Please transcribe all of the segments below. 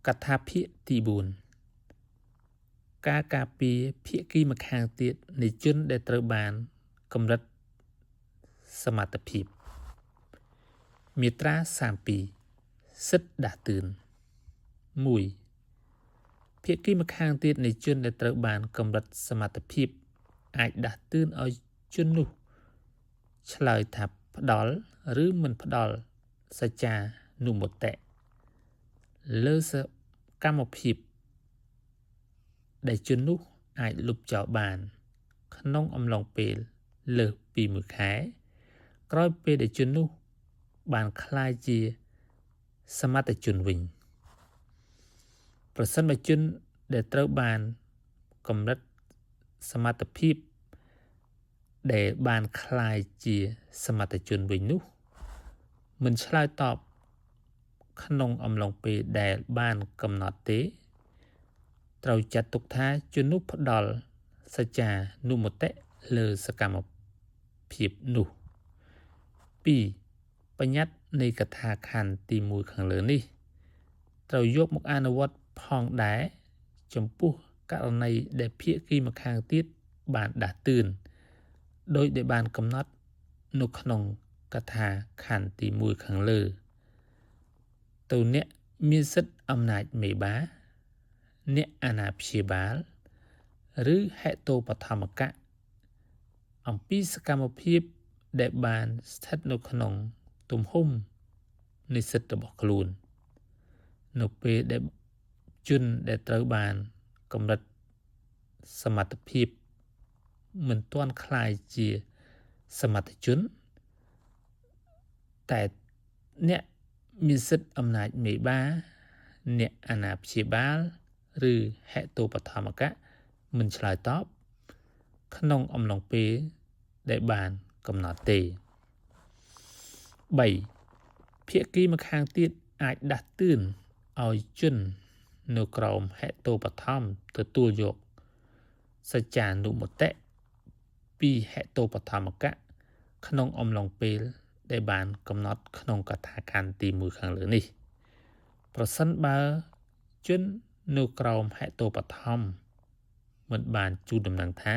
កថាភាគទី4ការការពារភាគីម្ខាងទៀតនៃជនដែលត្រូវបានកម្រិតសមត្ថភាពមាត្រា32សិទ្ធិដាស់តឿន1ភាគីម្ខាងទៀតនៃជនដែលត្រូវបានកម្រិតសមត្ថភាពអាចដាស់តឿនឲ្យជននោះឆ្លើយថាផ្ដល់ឬមិនផ្ដល់សច្ចានុមតិលើសកម្មភាពដែលជននោះអាចលុបចោលបានក្នុងអំឡុងពេលលើសពី1ខែក្រោយពេលដែលជននោះបានក្លាយជាសមត្ថជនវិញប្រសិនបើជនដែលត្រូវបានកម្រិតសមត្ថភាពដែលបានក្លាយជាសមត្ថជនវិញនោះមិនឆ្លើយតបក្នុងអំឡុងពេលដែលបានកំណត់ទេត្រូវចាត់ទុកថាជននោះផ្ដល់សច្ចានុមតិលើសកម្មភាពនោះ2បញ្ញត្តិនៃកថាខណ្ឌទី1ខាងលើនេះត្រូវយកមកអនុវត្តផងដែរចំពោះករណីដែលភាគីម្ខាងទៀតបានដាស់តឿនដោយដែលបានកំណត់នៅក្នុងកថាខណ្ឌទី1ខាងលើទៅអ្នកមានសិទ្ធិអំណាចមេបាអ្នកអាណាព្យាបាលឬហេតុបឋមកៈអំពីសកម្មភាពដែលបានស្ថិតនៅក្នុងទំហំនៃសិទ្ធិរបស់ខ្លួននៅពេលដែលជនដែលត្រូវបានកម្រិតសមត្ថភាពមិនទាន់ក្លាយជាសមត្ថជនតែអ្នកមានសិទ្ធិអំណាចមេបាអ្នកអាណាព្យាបាលឬហេតុបឋមកៈមិនឆ្លើយតបក្នុងអំឡុងពេលដែលបានកំណត់ទេ3ភាគីម្ខាងទៀតអាចដាស់តឿនឲ្យជននៅក្រោមហេតុបឋមទទួលយកសច្ចានុមតិពីហេតុបឋមកៈក្នុងអំឡុងពេលដែលបានកំណត់ក្នុងកថាខណ្ឌទី1ខាងលើនេះប្រសិនបើជននៅក្រោមហេតុបឋមមិនបានជូនដំណឹងថា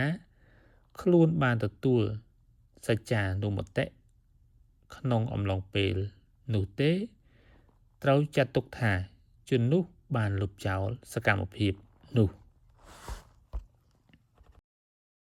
ខ្លួនបានទទួលសច្ចានុមតិក្នុងអំឡុងពេលនោះទេត្រូវចាត់ទុកថាជននោះបានលុបចោលសកម្មភាពនោះ